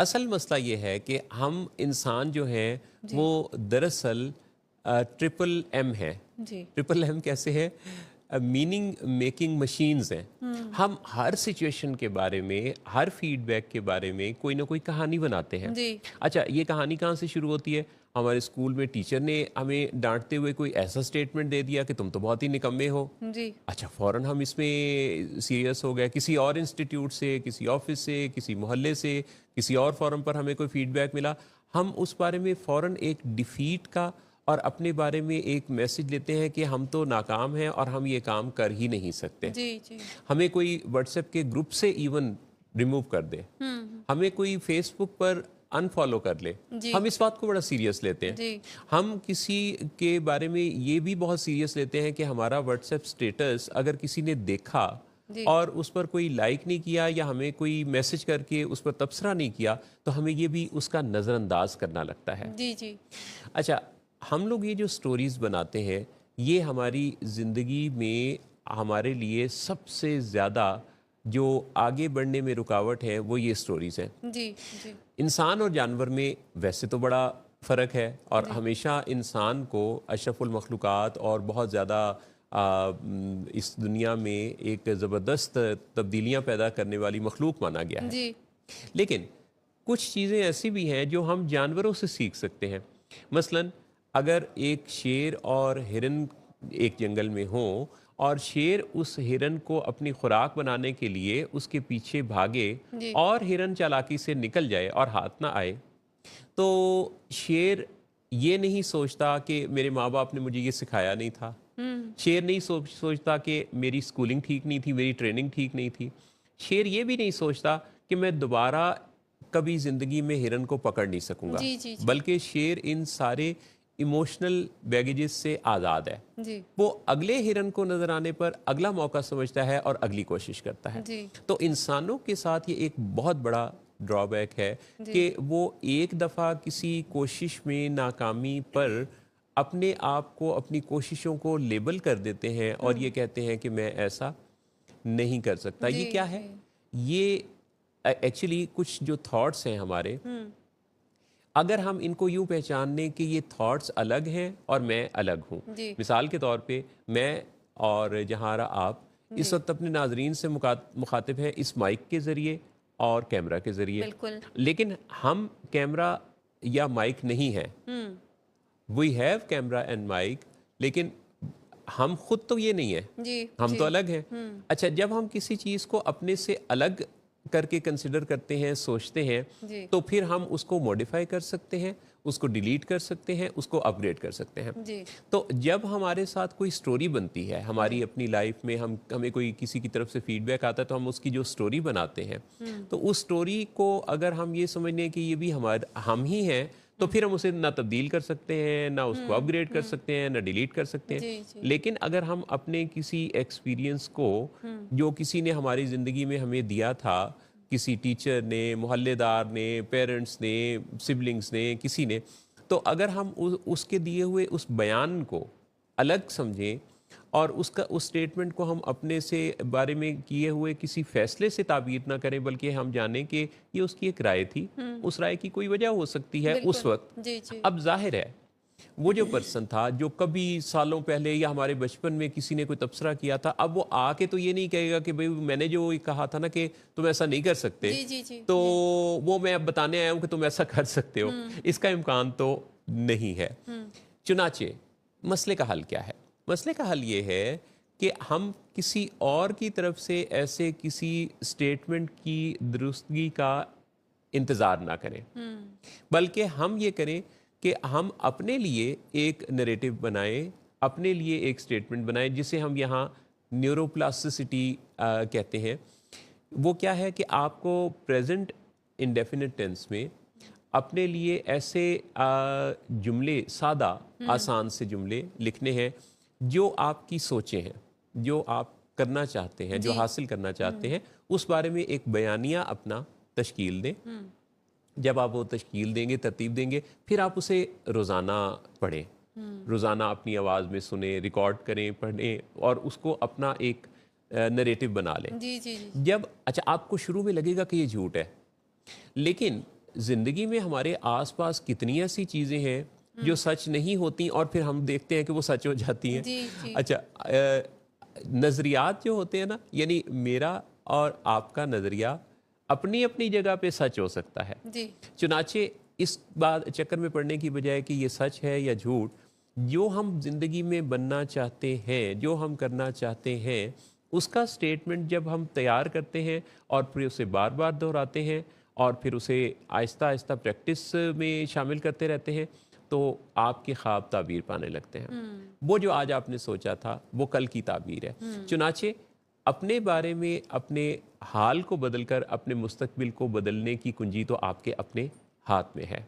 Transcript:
اصل مسئلہ یہ ہے کہ ہم انسان جو ہیں وہ دراصل ٹرپل ایم ہے. ٹرپل ایم کیسے ہے؟ میننگ میکنگ مشینز ہیں. ہم ہر سچویشن کے بارے میں، ہر فیڈ بیک کے بارے میں کوئی نہ کوئی کہانی بناتے ہیں. اچھا، یہ کہانی کہاں سے شروع ہوتی ہے؟ ہمارے اسکول میں ٹیچر نے ہمیں ڈانٹتے ہوئے کوئی ایسا سٹیٹمنٹ دے دیا کہ تم تو بہت ہی نکمے ہو. اچھا، فوراً ہم اس میں سیریس ہو گئے. کسی اور انسٹیٹیوٹ سے، کسی آفس سے، کسی محلے سے، کسی اور فورم پر ہمیں کوئی فیڈ بیک ملا، ہم اس بارے میں فوراً ایک ڈیفیٹ کا اور اپنے بارے میں ایک میسج لیتے ہیں کہ ہم تو ناکام ہیں اور ہم یہ کام کر ہی نہیں سکتے. ہمیں کوئی واٹس ایپ کے گروپ سے ایون ریموو کر دے، ہمیں کوئی فیس بک پر انفالو کر لے، ہم اس بات کو بڑا سیریس لیتے ہیں. ہم کسی کے بارے میں یہ بھی بہت سیریس لیتے ہیں کہ ہمارا واٹس ایپ سٹیٹس اگر کسی نے دیکھا اور اس پر کوئی لائک نہیں کیا یا ہمیں کوئی میسج کر کے اس پر تبصرہ نہیں کیا تو ہمیں یہ بھی اس کا نظر انداز کرنا لگتا ہے. اچھا، ہم لوگ یہ جو سٹوریز بناتے ہیں یہ ہماری زندگی میں ہمارے لیے سب سے زیادہ جو آگے بڑھنے میں رکاوٹ ہے وہ یہ سٹوریز ہیں. انسان اور جانور میں ویسے تو بڑا فرق ہے اور ہمیشہ انسان کو اشرف المخلوقات اور بہت زیادہ اس دنیا میں ایک زبردست تبدیلیاں پیدا کرنے والی مخلوق مانا گیا ہے. لیکن کچھ چیزیں ایسی بھی ہیں جو ہم جانوروں سے سیکھ سکتے ہیں. مثلاً اگر ایک شیر اور ہرن ایک جنگل میں ہوں اور شیر اس ہرن کو اپنی خوراک بنانے کے لیے اس کے پیچھے بھاگے اور ہرن چالاکی سے نکل جائے اور ہاتھ نہ آئے، تو شیر یہ نہیں سوچتا کہ میرے ماں باپ نے مجھے یہ سکھایا نہیں تھا. شیر نہیں سوچتا کہ میری سکولنگ ٹھیک نہیں تھی، میری ٹریننگ ٹھیک نہیں تھی. شیر یہ بھی نہیں سوچتا کہ میں دوبارہ کبھی زندگی میں ہرن کو پکڑ نہیں سکوں گا. بلکہ شیر ان سارے ایموشنل بیگیجز سے آزاد ہے. وہ اگلے ہرن کو نظر آنے پر اگلا موقع سمجھتا ہے اور اگلی کوشش کرتا ہے. تو انسانوں کے ساتھ یہ ایک بہت بڑا ڈرا بیک ہے کہ وہ ایک دفعہ کسی کوشش میں ناکامی پر اپنے آپ کو، اپنی کوششوں کو لیبل کر دیتے ہیں اور یہ کہتے ہیں کہ میں ایسا نہیں کر سکتا. یہ کیا ہے؟ یہ ایکچولی کچھ جو تھاٹس ہیں ہمارے، اگر ہم ان کو یوں پہچاننے کہ یہ تھاٹس الگ ہیں اور میں الگ ہوں. مثال کے طور پہ میں اور جہارا آپ اس وقت اپنے ناظرین سے مخاطب ہیں اس مائک کے ذریعے اور کیمرہ کے ذریعے. لیکن ہم کیمرہ یا مائک نہیں ہیں. We have camera and mic, لیکن ہم خود تو یہ نہیں ہیں، ہم تو الگ ہیں. اچھا، جب ہم کسی چیز کو اپنے سے الگ کر کے کنسیڈر کرتے ہیں، سوچتے ہیں، تو پھر ہم اس کو موڈیفائی کر سکتے ہیں، اس کو ڈیلیٹ کر سکتے ہیں، اس کو اپ گریڈ کر سکتے ہیں. تو جب ہمارے ساتھ کوئی سٹوری بنتی ہے ہماری اپنی لائف میں، ہمیں کوئی کسی کی طرف سے فیڈ بیک آتا ہے تو ہم اس کی جو سٹوری بناتے ہیں، تو اس سٹوری کو اگر ہم یہ سمجھ لیں کہ یہ بھی ہم ہی ہیں، تو پھر ہم اسے نہ تبدیل کر سکتے ہیں، نہ اس کو اپ گریڈ کر سکتے ہیں، نہ ڈیلیٹ کر سکتے ہیں. لیکن اگر ہم اپنے کسی ایکسپیرینس کو جو کسی نے ہماری زندگی میں ہمیں دیا تھا، کسی ٹیچر نے، محلے دار نے، پیرنٹس نے، سبلنگز نے، کسی نے، تو اگر ہم اس کے دیے ہوئے اس بیان کو الگ سمجھیں اور اس سٹیٹمنٹ کو ہم اپنے سے بارے میں کیے ہوئے کسی فیصلے سے تعبیر نہ کریں، بلکہ ہم جانیں کہ یہ اس کی ایک رائے تھی، اس رائے کی کوئی وجہ ہو سکتی ہے اس وقت. اب ظاہر ہے وہ جو پرسن تھا جو کبھی سالوں پہلے یا ہمارے بچپن میں کسی نے کوئی تبصرہ کیا تھا، اب وہ آ کے تو یہ نہیں کہے گا کہ بھئی میں نے جو کہا تھا نا کہ تم ایسا نہیں کر سکتے، تو وہ میں اب بتانے آیا ہوں کہ تم ایسا کر سکتے ہو. اس کا امکان تو نہیں ہے. چنانچہ مسئلے کا حل کیا ہے؟ مسئلے کا حل یہ ہے کہ ہم کسی اور کی طرف سے ایسے کسی سٹیٹمنٹ کی درستگی کا انتظار نہ کریں، بلکہ ہم یہ کریں کہ ہم اپنے لیے ایک نریٹو بنائیں، اپنے لیے ایک سٹیٹمنٹ بنائیں جسے ہم یہاں نیورو پلاسٹسٹی کہتے ہیں. وہ کیا ہے کہ آپ کو پریزنٹ انڈیفینٹ ٹینس میں اپنے لیے ایسے جملے، سادہ آسان سے جملے لکھنے ہیں جو آپ کی سوچیں ہیں، جو آپ کرنا چاہتے ہیں، جو حاصل کرنا چاہتے ہیں، اس بارے میں ایک بیانیہ اپنا تشکیل دیں. جب آپ وہ تشکیل دیں گے، ترتیب دیں گے، پھر آپ اسے روزانہ پڑھیں، روزانہ اپنی آواز میں سنیں، ریکارڈ کریں، پڑھیں اور اس کو اپنا ایک نریٹو بنا لیں. جب اچھا آپ کو شروع میں لگے گا کہ یہ جھوٹ ہے، لیکن زندگی میں ہمارے آس پاس کتنی ایسی چیزیں ہیں جو سچ نہیں ہوتی اور پھر ہم دیکھتے ہیں کہ وہ سچ ہو جاتی ہیں. اچھا نظریات جو ہوتے ہیں نا، یعنی میرا اور آپ کا نظریہ اپنی اپنی جگہ پہ سچ ہو سکتا ہے. چنانچہ اس بات چکر میں پڑنے کی بجائے کہ یہ سچ ہے یا جھوٹ، جو ہم زندگی میں بننا چاہتے ہیں، جو ہم کرنا چاہتے ہیں، اس کا سٹیٹمنٹ جب ہم تیار کرتے ہیں اور پھر اسے بار بار دہراتے ہیں اور پھر اسے آہستہ آہستہ پریکٹس میں شامل کرتے رہتے ہیں، تو آپ کے خواب تعبیر پانے لگتے ہیں. وہ جو آج آپ نے سوچا تھا وہ کل کی تعبیر ہے. چنانچہ اپنے بارے میں اپنے حال کو بدل کر اپنے مستقبل کو بدلنے کی کنجی تو آپ کے اپنے ہاتھ میں ہے.